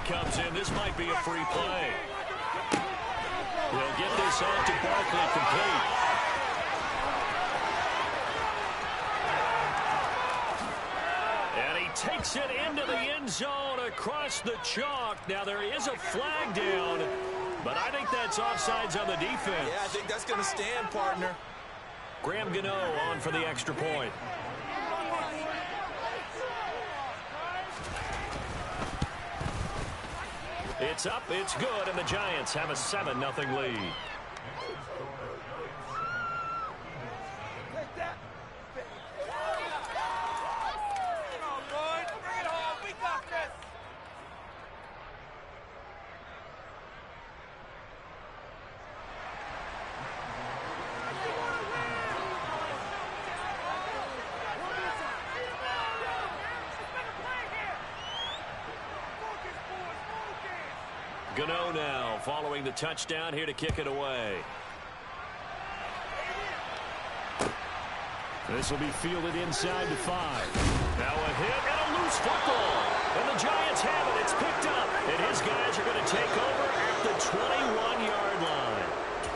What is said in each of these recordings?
comes in. This might be a free play. They'll get this off to Barkley complete. And he takes it into the end zone across the chalk. Now there is a flag down, but I think that's offsides on the defense. Yeah, I think that's going to stand, partner. Graham Gano on for the extra point. It's up, it's good, and the Giants have a 7-0 lead. Gano now following the touchdown here to kick it away. This will be fielded inside the 5. Now a hit and a loose football. And the Giants have it. It's picked up. And his guys are going to take over at the 21-yard line.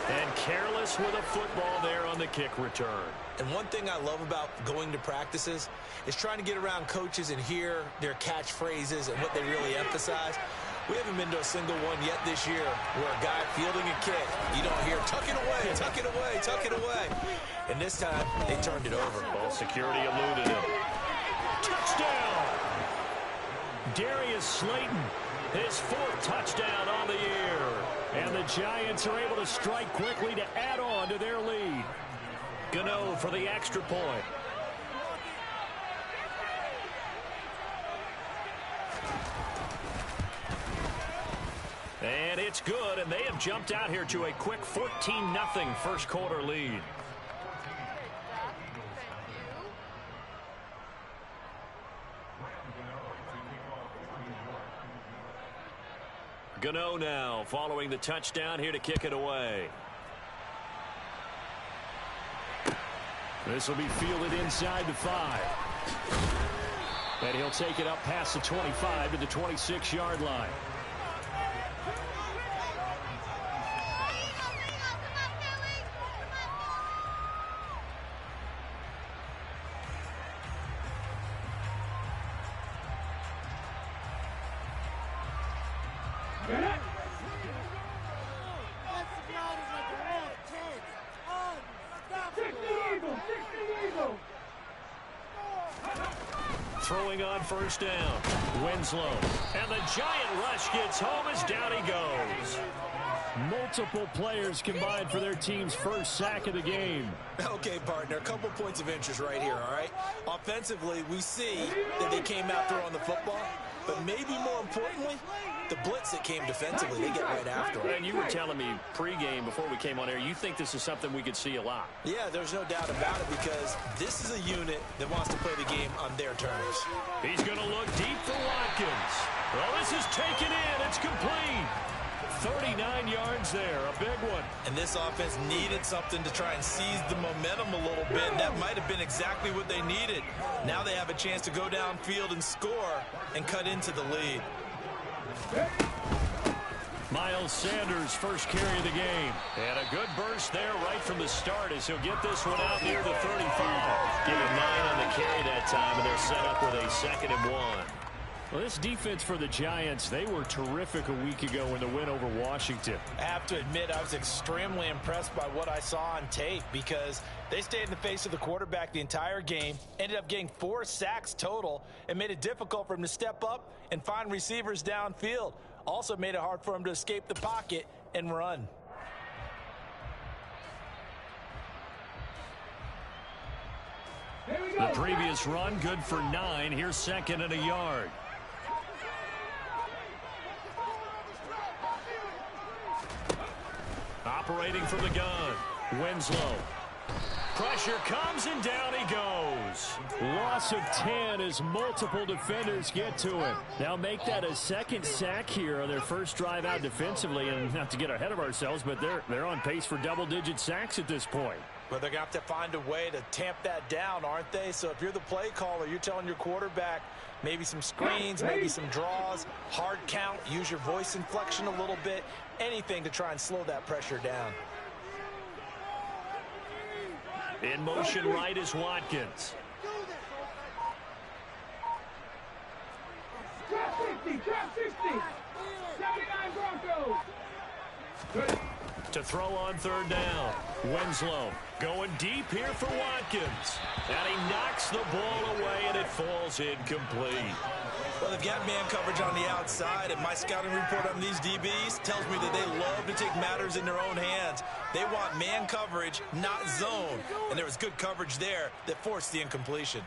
And careless with a football there on the kick return. And one thing I love about going to practices is trying to get around coaches and hear their catchphrases and what they really emphasize. We haven't been to a single one yet this year where a guy fielding a kick, you don't hear, tuck it away, tuck it away, tuck it away. And this time, they turned it over. Ball security eluded him. Touchdown! Darius Slayton, his 4th touchdown on the year. And the Giants are able to strike quickly to add on to their lead. Gano for the extra point. And it's good, and they have jumped out here to a quick 14-0 first quarter lead. Gano now following the touchdown here to kick it away. This will be fielded inside the 5. And he'll take it up past the 25 to the 26-yard line. Throwing on first down. Winslow. And the giant rush gets home as down he goes. Multiple players combined for their team's first sack of the game. Okay, partner, a couple points of interest right here, all right? Offensively, we see that they came out throwing the football, but maybe more importantly, the blitz that came defensively, they get right after it. And you were telling me pregame before we came on air, you think this is something we could see a lot. Yeah, there's no doubt about it because this is a unit that wants to play the game on their terms. He's going to look deep for Watkins. Well, this is taken in. It's complete. 39 yards there, a big one. And this offense needed something to try and seize the momentum a little bit. That might have been exactly what they needed. Now they have a chance to go downfield and score and cut into the lead. Miles Sanders' first carry of the game. And a good burst there right from the start as he'll get this one out near the 35. Give him 9 on the carry that time, and they're set up with a 2nd and 1. Well, this defense for the Giants, they were terrific a week ago in the win over Washington. I have to admit, I was extremely impressed by what I saw on tape because they stayed in the face of the quarterback the entire game, ended up getting 4 sacks total, and made it difficult for him to step up and find receivers downfield. Also made it hard for him to escape the pocket and run. The previous run, good for 9. Here's 2nd and a yard. Operating from the gun, Winslow. Pressure comes and down he goes. Loss of 10 as multiple defenders get to him. Now make that a 2nd sack here on their first drive out defensively. And not to get ahead of ourselves, but they're on pace for double-digit sacks at this point. Well, they're going to have to find a way to tamp that down, aren't they? So if you're the play caller, you're telling your quarterback maybe some screens, maybe some draws, hard count, use your voice inflection a little bit, anything to try and slow that pressure down. In motion right is Watkins. Drop 60, drop 60. 79 Broncos. To throw on third down. Winslow going deep here for Watkins. And he knocks the ball away, and it falls incomplete. Well, they've got man coverage on the outside, and my scouting report on these DBs tells me that they love to take matters in their own hands. They want man coverage, not zone. And there was good coverage there that forced the incompletion.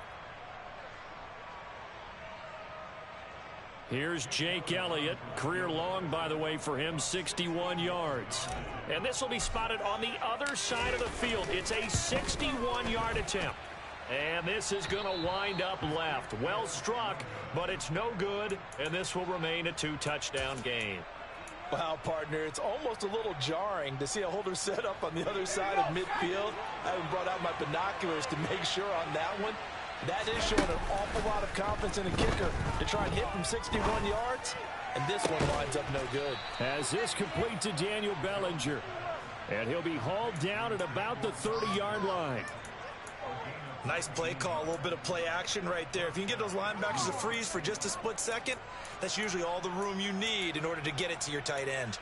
Here's Jake Elliott. Career long, by the way, for him, 61 yards. And this will be spotted on the other side of the field. It's a 61-yard attempt. And this is going to wind up left. Well struck, but it's no good, and this will remain a 2-touchdown game. Wow, partner, it's almost a little jarring to see a holder set up on the other side of midfield. I haven't brought out my binoculars to make sure on that one. That is showing an awful lot of confidence in the kicker to try and hit from 61 yards, and this one winds up no good. As this complete to Daniel Bellinger, and he'll be hauled down at about the 30-yard line. Nice play call, a little bit of play action right there. If you can get those linebackers to freeze for just a split second, that's usually all the room you need in order to get it to your tight end.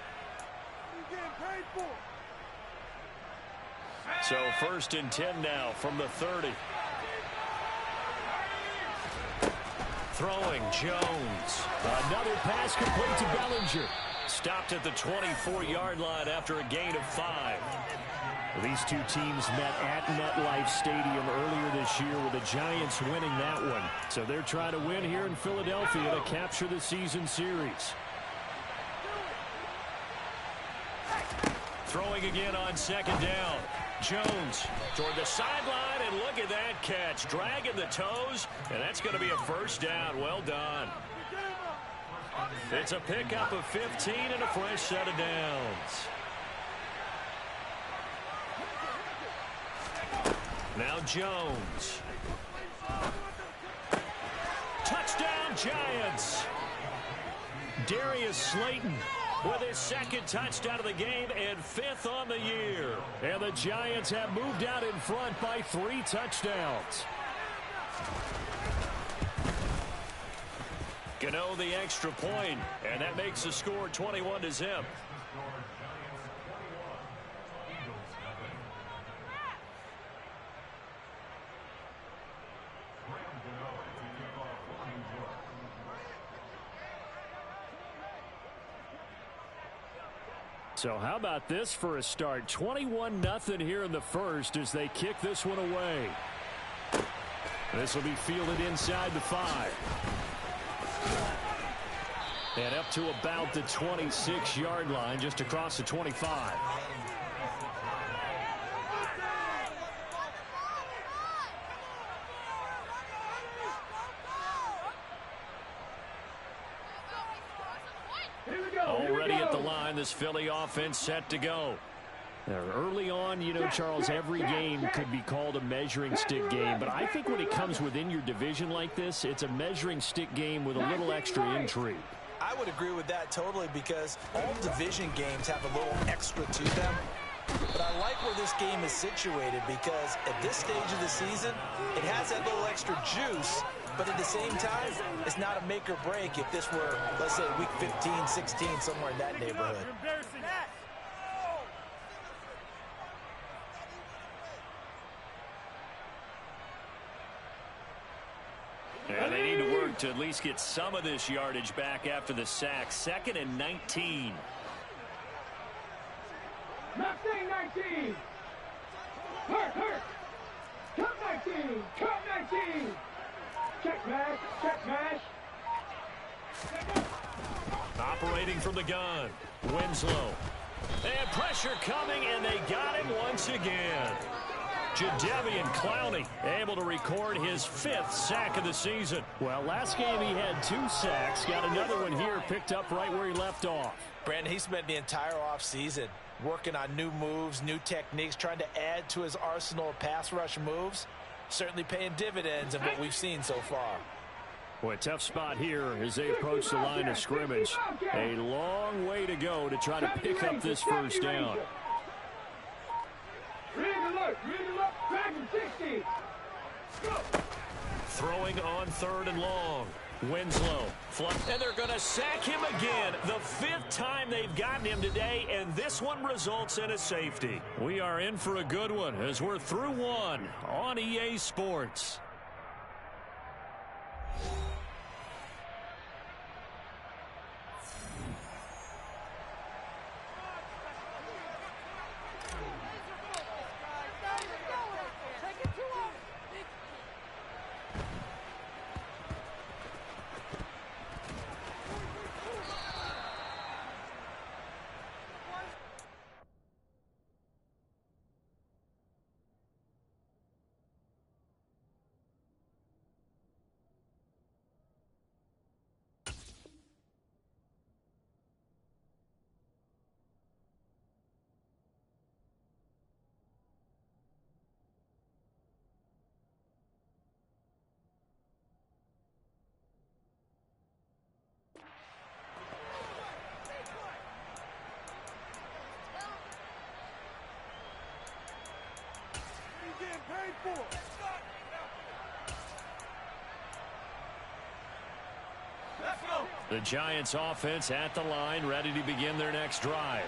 So 1st and 10 now from the 30. Throwing Jones. Another pass complete to Bellinger. Stopped at the 24-yard line after a gain of 5. These two teams met at MetLife Stadium earlier this year with the Giants winning that one. So they're trying to win here in Philadelphia to capture the season series. Throwing again on 2nd down. Jones toward the sideline, and look at that catch. Dragging the toes, and that's going to be a 1st down. Well done. It's a pickup of 15 and a fresh set of downs. Now Jones. Touchdown, Giants. Darius Slayton with his 2nd touchdown of the game and 5th on the year. And the Giants have moved out in front by 3 touchdowns. Gano the extra point, and that makes the score 21-0. So how about this for a start? 21-0 here in the 1st as they kick this one away. This will be fielded inside the 5. And up to about the 26-yard line, just across the 25. Already at the line, this Philly offense set to go. Now, early on, you know, Charles, every game could be called a measuring stick game. But I think when it comes within your division like this, it's a measuring stick game with a little extra intrigue. I would agree with that totally because all division games have a little extra to them. But I like where this game is situated because at this stage of the season, it has that little extra juice. But at the same time, it's not a make or break if this were, let's say, week 15, 16, somewhere in that neighborhood. Yeah, they need to work to at least get some of this yardage back after the sack. 2nd and 19. Not saying 19. Hurt. Cut 19. Cut 19. Check mash. Check mash. Operating from the gun. Winslow. And pressure coming, and they got him once again. Jadeveon Clowney able to record his 5th sack of the season. Well, last game he had 2 sacks. Got another one here, picked up right where he left off. Brandon, he spent the entire offseason working on new moves, new techniques, trying to add to his arsenal of pass rush moves. Certainly paying dividends in what we've seen so far. Boy, tough spot here as they approach the line of scrimmage. A long way to go to try to pick up this first down. Throwing on 3rd and long. Winslow. And they're going to sack him again. The 5th time they've gotten him today, and this one results in a safety. We are in for a good one as we're through one on EA Sports. The Giants offense at the line, ready to begin their next drive.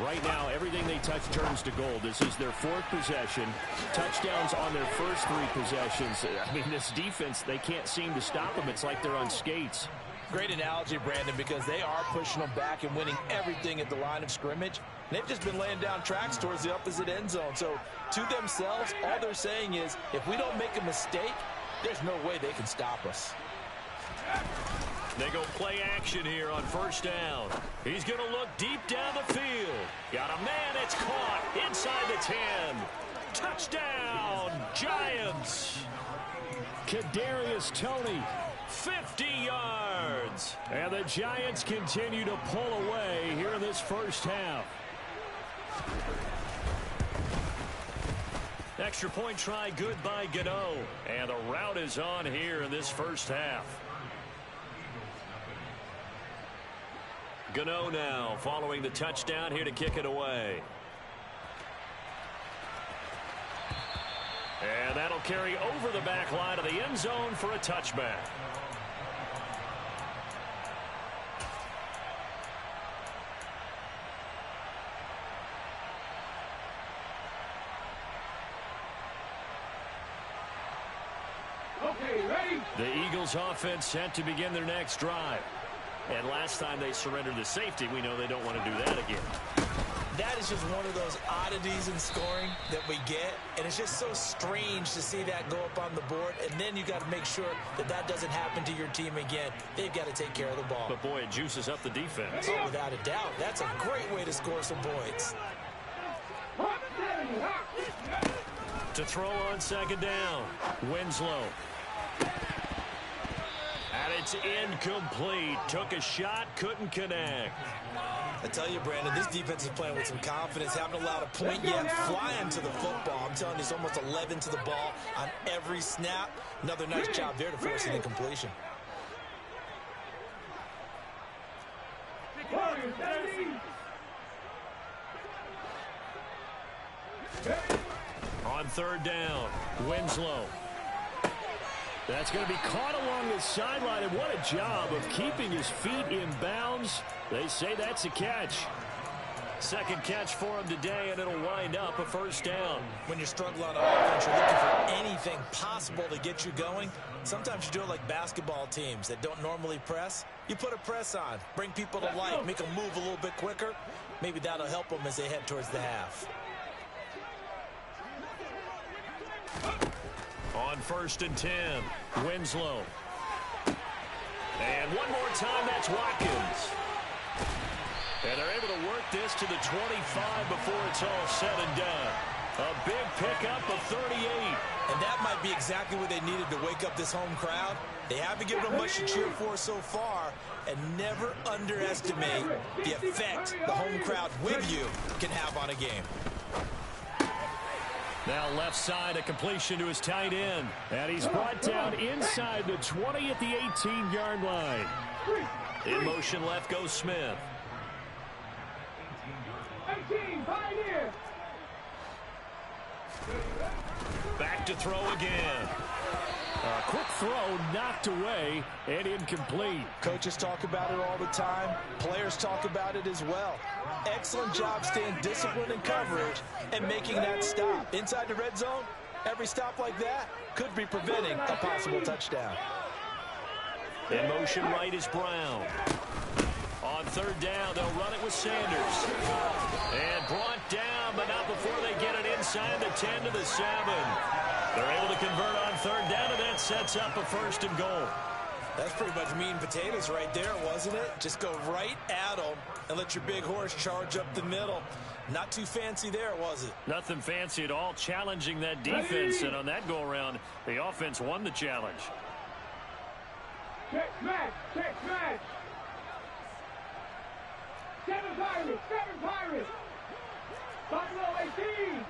Right now, everything they touch turns to gold. This is their 4th possession. Touchdowns on their first 3 possessions. I mean, this defense, they can't seem to stop them. It's like they're on skates. Great analogy, Brandon, because they are pushing them back and winning everything at the line of scrimmage. They've just been laying down tracks towards the opposite end zone. So, to themselves, all they're saying is, if we don't make a mistake, there's no way they can stop us. They go play action here on 1st down. He's going to look deep down the field. Got a man, it's caught inside the 10. Touchdown, Giants. Kadarius Toney. 50 yards. And the Giants continue to pull away here in this first half. Extra point try good by Goode. And the route is on here in this first half. Goode now following the touchdown here to kick it away. And that'll carry over the back line of the end zone for a touchback. Okay, ready? The Eagles offense set to begin their next drive. And last time they surrendered the safety, we know they don't want to do that again. That is just one of those oddities in scoring that we get, and it's just so strange to see that go up on the board, and then you got to make sure that that doesn't happen to your team again. They've got to take care of the ball. But boy, it juices up the defense. Oh, without a doubt. That's a great way to score some points. To throw on 2nd down, Winslow. And it's incomplete. Took a shot, couldn't connect. I tell you, Brandon, this defense is playing with some confidence. Haven't allowed a point yet. Flying to the football. I'm telling you, it's almost 11 to the ball on every snap. Another nice job there to force an incompletion. On 3rd down, Winslow. That's going to be caught along the sideline, and what a job of keeping his feet in bounds. They say that's a catch. 2nd catch for him today, and it'll wind up a 1st down. When you're struggling on offense, you're looking for anything possible to get you going. Sometimes you do it like basketball teams that don't normally press. You put a press on, bring people to life, make them move a little bit quicker. Maybe that'll help them as they head towards the half. On 1st and 10, Winslow. And one more time, that's Watkins. And they're able to work this to the 25 before it's all said and done. A big pickup of 38. And that might be exactly what they needed to wake up this home crowd. They haven't given them much to cheer for so far, and never underestimate the effect the home crowd with you can have on a game. Now left side, a completion to his tight end. And he's brought down inside the 20 at the 18-yard line. In motion left goes Smith. 18, Pioneer. Back to throw again. A quick throw knocked away and incomplete. Coaches talk about it all the time. Players talk about it as well. Excellent job staying disciplined in coverage and making that stop. Inside the red zone, every stop like that could be preventing a possible touchdown. In motion right is Brown. On third down, they'll run it with Sanders. And brought down, but not before they get it inside the 10 to the 7. They're able to convert on third down, and that sets up a 1st and goal. That's pretty much meat and potatoes right there, wasn't it? Just go right at them and let your big horse charge up the middle. Not too fancy there, was it? Nothing fancy at all, challenging that defense. And on that go-around, the offense won the challenge. Check smash, check smash. 7 Pirates, 7 Pirates. Buffalo 18.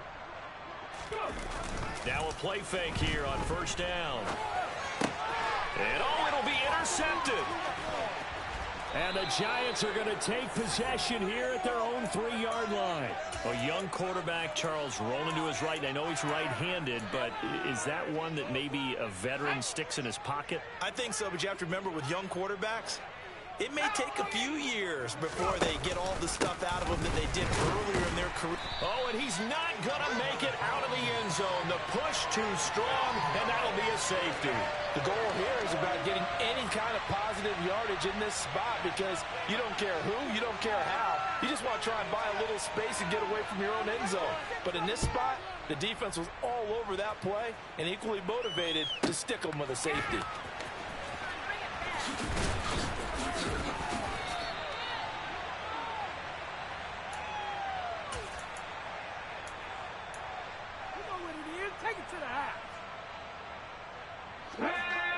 Go. Now a play fake here on first down. And it'll be intercepted. And the Giants are going to take possession here at their own 3-yard line. A young quarterback, Charles, rolling to his right. I know he's right-handed, but is that one that maybe a veteran sticks in his pocket? I think so, but you have to remember with young quarterbacks, it may take a few years before they get all the stuff out of them that they did earlier in their career. Oh, and he's not going to make it out of the end zone. The push too strong, and that'll be a safety. The goal here is about getting any kind of positive yardage in this spot because you don't care who, you don't care how. You just want to try and buy a little space and get away from your own end zone. But in this spot, the defense was all over that play and equally motivated to stick them with a safety.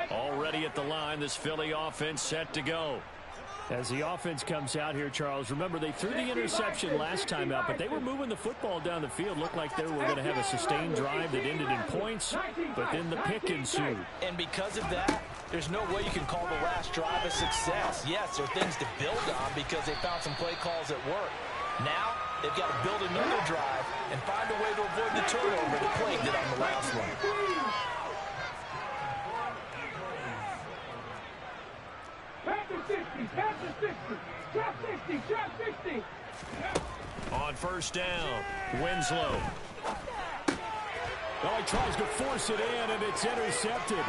Already at the line, this Philly offense set to go. As the offense comes out here, Charles, remember they threw the interception last time out, but they were moving the football down the field. Looked like they were going to have a sustained drive that ended in points, but then the pick ensued. And because of that, there's no way you can call the last drive a success. Yes, there are things to build on because they found some play calls that work. Now, they've got to build another drive and find a way to avoid the turnover that plagued it on the last one. Pass to 60, drop 60, drop 60. On first down, Winslow. Oh, he tries to force it in, and it's intercepted.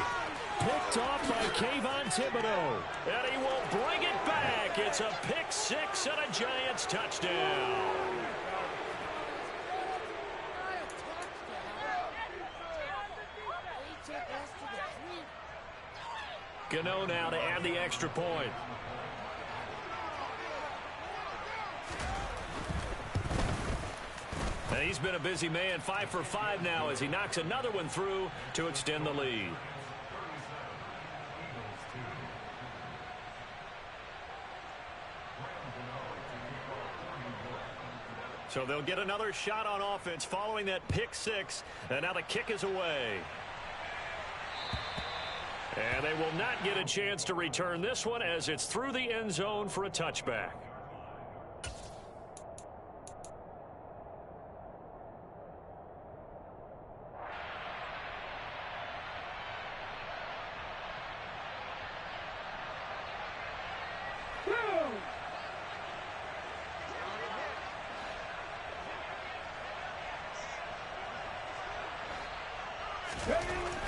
Picked off by Kayvon Thibodeau. And he will bring it back. It's a pick 6 and a Giants touchdown. Gano now to add the extra point. And he's been a busy man, 5 for 5 now as he knocks another one through to extend the lead. So they'll get another shot on offense following that pick 6, and now the kick is away. And they will not get a chance to return this one as it's through the end zone for a touchback.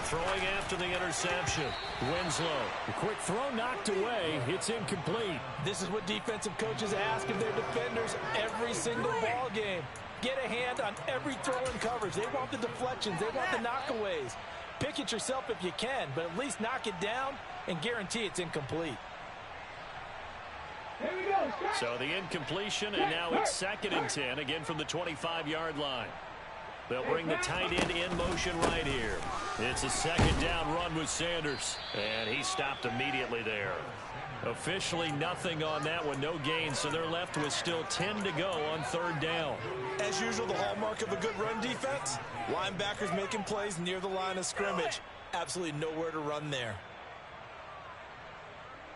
Throwing after the interception, Winslow. A quick throw knocked away. It's incomplete. This is what defensive coaches ask of their defenders every single ball game. Get a hand on every throw in coverage. They want the deflections. They want the knockaways. Pick it yourself if you can, but at least knock it down and guarantee it's incomplete. Here we go. So the incompletion, and now it's 2nd and 10, again from the 25-yard line. They'll bring the tight end in motion right here. It's a second down run with Sanders. And he stopped immediately there. Officially nothing on that one, no gain, so they're left with still 10 to go on third down. As usual, the hallmark of a good run defense, linebackers making plays near the line of scrimmage. Absolutely nowhere to run there.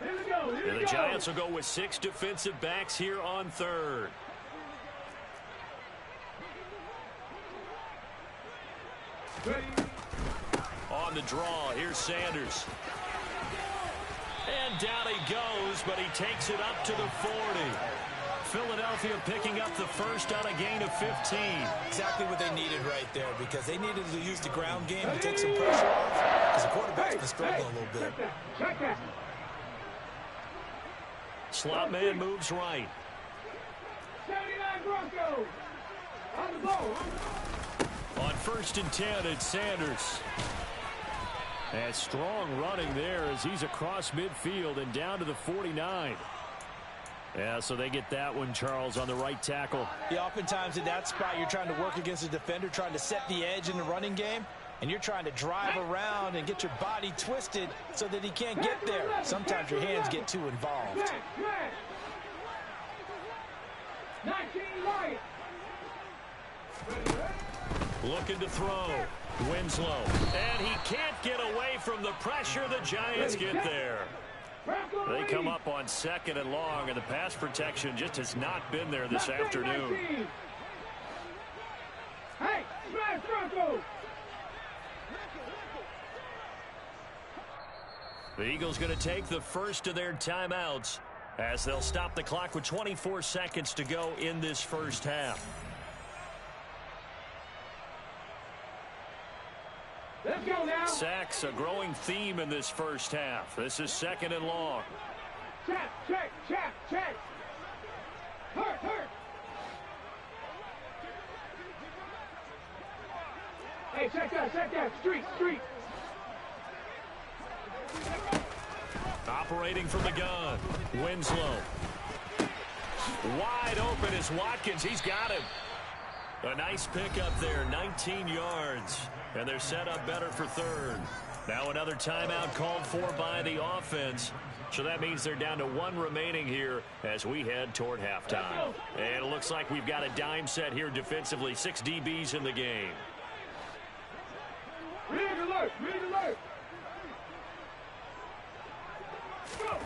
And the Giants will go with 6 defensive backs here on third. On the draw, here's Sanders. And down he goes, but he takes it up to the 40. Philadelphia picking up the first on a gain of 15. Exactly what they needed right there, because they needed to use the ground game to take some pressure off, because the quarterback's been struggling a little bit. Slot man moves right. 79 Broncos. On the ball. On 1st and 10, it's Sanders. And strong running there as he's across midfield and down to the 49. Yeah, so they get that one, Charles, on the right tackle. Yeah, oftentimes in that spot, you're trying to work against a defender, trying to set the edge in the running game, and you're trying to drive around and get your body twisted so that he can't get there. Sometimes your hands get too involved. 19 Lions. Looking to throw. Winslow. And he can't get away from the pressure. The Giants get there. They come up on 2nd and long, and the pass protection just has not been there this afternoon. Hey, smash Broncos. The Eagles going to take the first of their timeouts as they'll stop the clock with 24 seconds to go in this first half. Let's go now. Sacks, a growing theme in this first half. This is 2nd and long. Check, check, check, check. Hurt, hurt. Hey, check that. Street, street. Operating from the gun. Winslow. Wide open is Watkins. He's got him. A nice pickup there, 19 yards. And they're set up better for third. Now another timeout called for by the offense. So that means they're down to 1 remaining here as we head toward halftime. And it looks like we've got a dime set here defensively. 6 DBs in the game. Read alert, read alert. Go.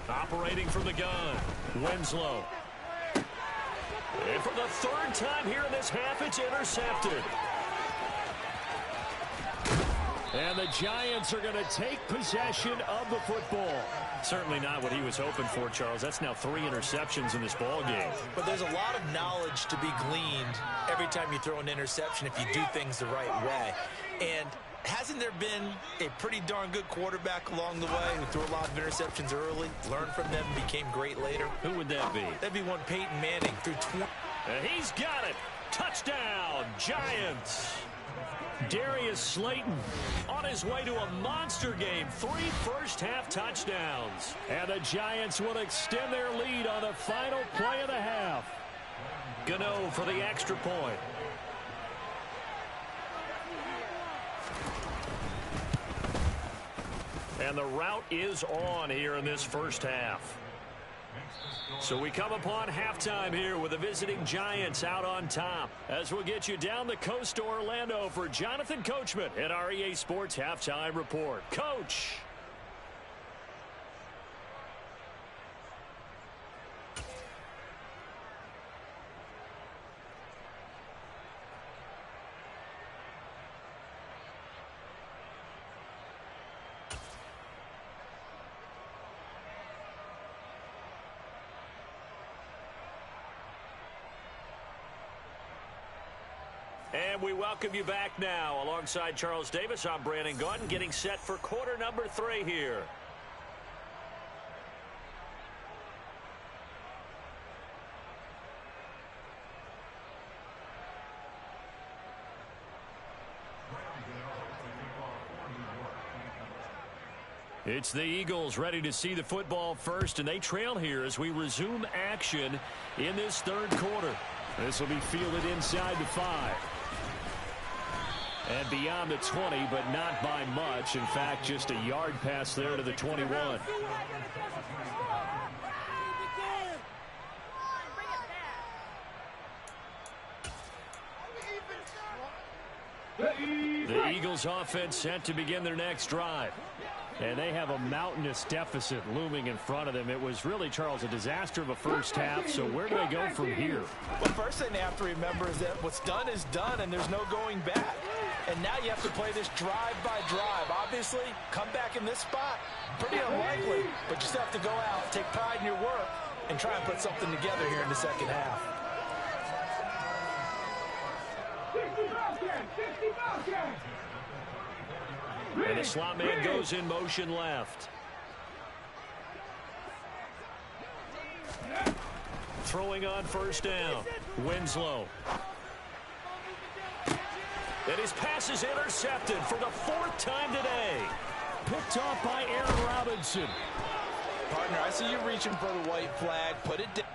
Operating from the gun. Winslow. And for the 3rd time here in this half, it's intercepted. And the Giants are going to take possession of the football. Certainly not what he was hoping for, Charles. That's now 3 interceptions in this ball game. But there's a lot of knowledge to be gleaned every time you throw an interception if you do things the right way. And hasn't there been a pretty darn good quarterback along the way who threw a lot of interceptions early, learned from them, and became great later? Who would that be? That'd be one Peyton Manning. Threw 20. And he's got it. Touchdown, Giants. Darius Slayton on his way to a monster game. 3 first-half touchdowns. And the Giants will extend their lead on the final play of the half. Gano for the extra point. And the route is on here in this first half. So we come upon halftime here with the visiting Giants out on top. As we'll get you down the coast to Orlando for Jonathan Coachman at our EA Sports Halftime Report. Coach. And we welcome you back now. Alongside Charles Davis, I'm Brandon Gaudin, getting set for quarter number 3 here. It's the Eagles ready to see the football first, and they trail here as we resume action in this third quarter. This will be fielded inside the 5. And beyond the 20, but not by much. In fact, just a yard pass there to the 21. The Eagles offense set to begin their next drive. And they have a mountainous deficit looming in front of them. It was really, Charles, a disaster of a first half. So where do they go from here? Well, first thing they have to remember is that what's done is done, and there's no going back. And now you have to play this drive by drive. Obviously, come back in this spot, pretty unlikely. But you still have to go out, take pride in your work, and try and put something together here in the second half. 60 Bobcats! And the slot man goes in motion left. Throwing on first down. Winslow. And his pass is intercepted for the 4th time today. Picked off by Aaron Robinson. Partner, I see you reaching for the white flag. Put it down.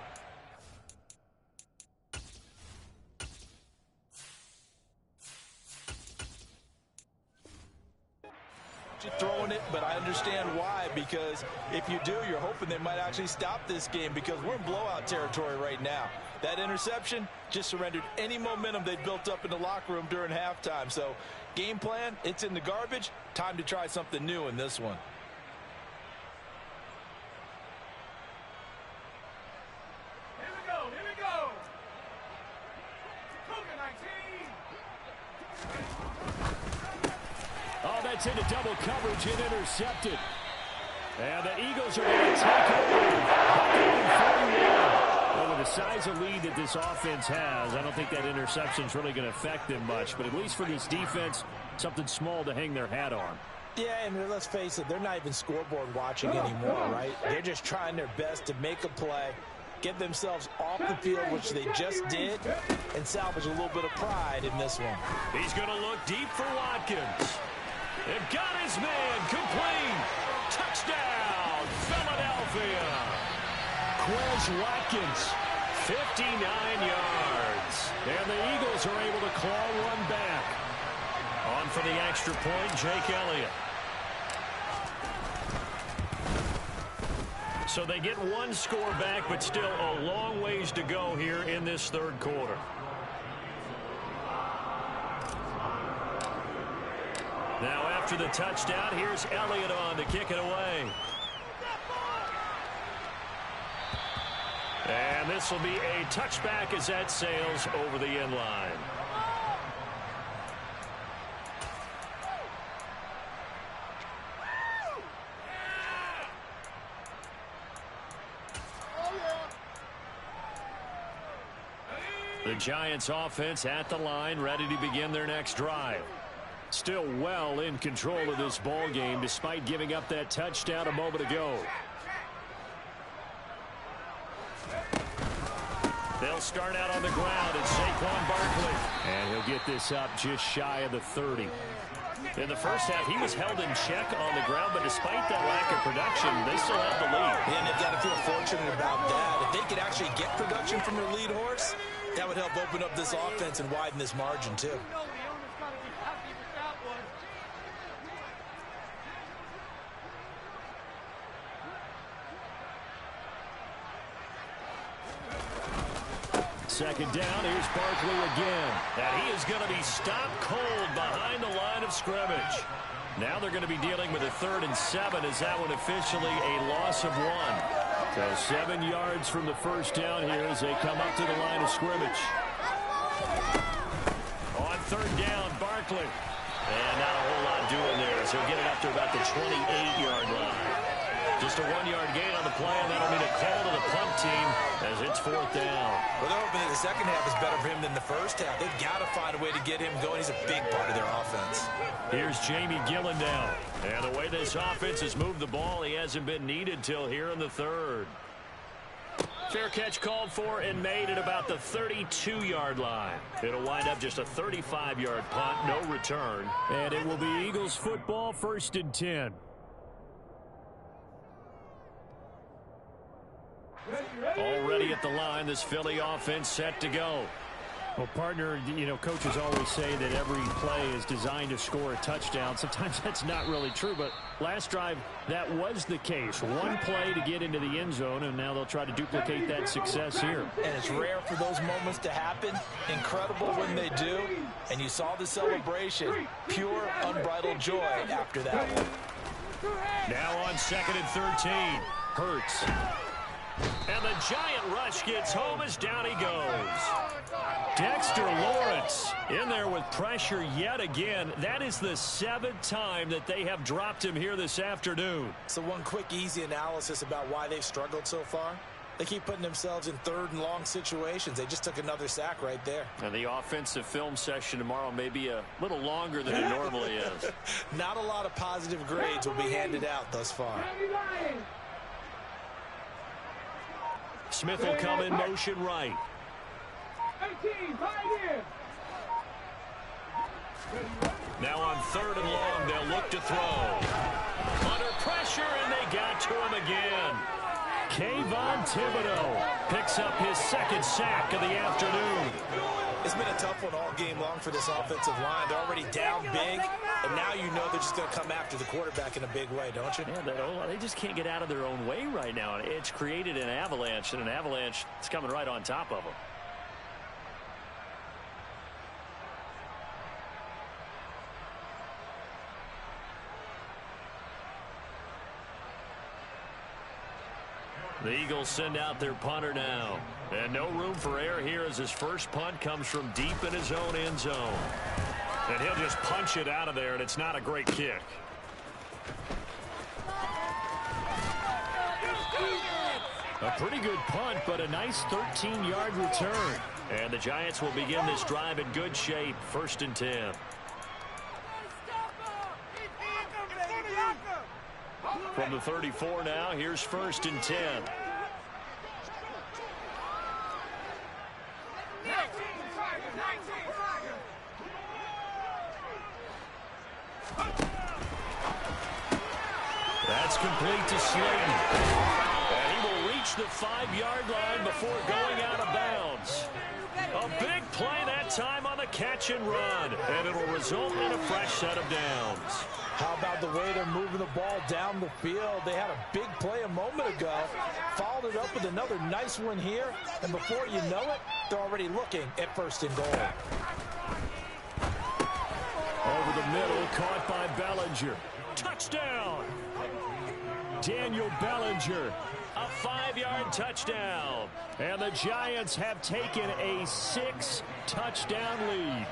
Throwing it, but I understand why, because if you do, you're hoping they might actually stop this game, because we're in blowout territory right now. That interception just surrendered any momentum they built up in the locker room during halftime. So game plan, it's in the garbage. Time to try something new in this one. Here we go, here we go! Cougar 19! Oh, that's into double coverage and intercepted. And the Eagles are going to take over. Well, with the size of lead that this offense has, I don't think that interception is really going to affect them much. But at least for this defense, something small to hang their hat on. Yeah, and let's face it, they're not even scoreboard watching anymore, right? They're just trying their best to make a play, get themselves off the field, which they just did, and salvage a little bit of pride in this one. He's going to look deep for Watkins. And got his man complete. Touchdown, Philadelphia. Quez Watkins, 59 yards. and the Eagles are able to claw one back. On for the extra point, Jake Elliott. So they get one score back, but still a long ways to go here in this third quarter. Now after the touchdown, here's Elliott on to kick it away. And this will be a touchback as that sails over the end line. The Giants offense at the line, ready to begin their next drive. Still well in control of this ball game despite giving up that touchdown a moment ago. They'll start out on the ground. It's Saquon Barkley. And he'll get this up just shy of the 30. In the first half, he was held in check on the ground, but despite that lack of production, they still have the lead. Yeah, and they've got to feel fortunate about that. If they could actually get production from their lead horse, that would help open up this offense and widen this margin, too. Second down, here's Barkley again. And he is going to be stopped cold behind the line of scrimmage. Now they're going to be dealing with a 3rd and 7 as that one officially a loss of 1. So 7 yards from the first down here as they come up to the line of scrimmage. On 3rd down, Barkley. And not a whole lot doing there as he'll get it up to about the 28-yard line. Just a 1-yard gain on the play, and that'll mean a call to the punt team as it's 4th down. Well, they're hoping that the second half is better for him than the first half. They've got to find a way to get him going. He's a big part of their offense. Here's Jamie Gillen down. And the way this offense has moved the ball, he hasn't been needed till here in the 3rd. Fair catch called for and made at about the 32-yard line. It'll wind up just a 35-yard punt, no return. And it will be Eagles football, 1st and 10. Already at the line, this Philly offense set to go. Well, partner, you know, coaches always say that every play is designed to score a touchdown. Sometimes that's not really true, but last drive, that was the case. One play to get into the end zone, and now they'll try to duplicate that success here. And it's rare for those moments to happen. Incredible when they do. And you saw the celebration. Pure, unbridled joy after that one. Now on 2nd and 13. Hurts. And the giant rush gets home as down he goes. Dexter Lawrence in there with pressure yet again. That is the 7th time that they have dropped him here this afternoon. So one quick, easy analysis about why they've struggled so far. They keep putting themselves in 3rd and long situations. They just took another sack right there. And the offensive film session tomorrow may be a little longer than it normally is. Not a lot of positive grades will be handed out thus far. Smith will come in motion right. 18, Now on 3rd and long, they'll look to throw. Under pressure, and they got to him again. Kayvon Thibodeau picks up his 2nd sack of the afternoon. It's been a tough one all game long for this offensive line. They're already down big, and now you know they're just going to come after the quarterback in a big way, don't you? Yeah, they just can't get out of their own way right now. It's created an avalanche, and an avalanche is coming right on top of them. The Eagles send out their punter now. And no room for error here as his first punt comes from deep in his own end zone. And he'll just punch it out of there, and it's not a great kick. A pretty good punt, but a nice 13-yard return. And the Giants will begin this drive in good shape, 1st and 10. From the 34 now, here's 1st and 10. That's complete to Slayton. And he will reach the 5-yard line before going out of bounds. A big play that time on the catch and run. And it'll result in a fresh set of downs. How about the way they're moving the ball down the field? They had a big play a moment ago, followed it up with another nice one here, and before you know it, they're already looking at 1st and goal. Over the middle, caught by Bellinger. Touchdown! Daniel Bellinger, a 5-yard touchdown. And the Giants have taken a 6-touchdown lead.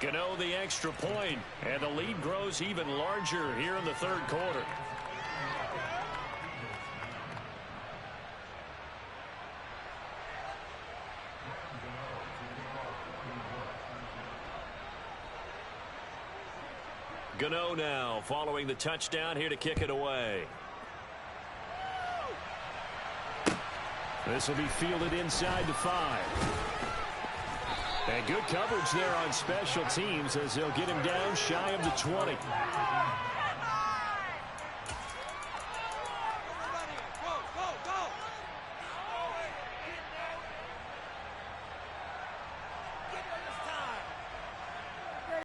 Goode the extra point, and the lead grows even larger here in the 3rd quarter. Goode now following the touchdown here to kick it away. This will be fielded inside the 5. And good coverage there on special teams as they'll get him down shy of the 20.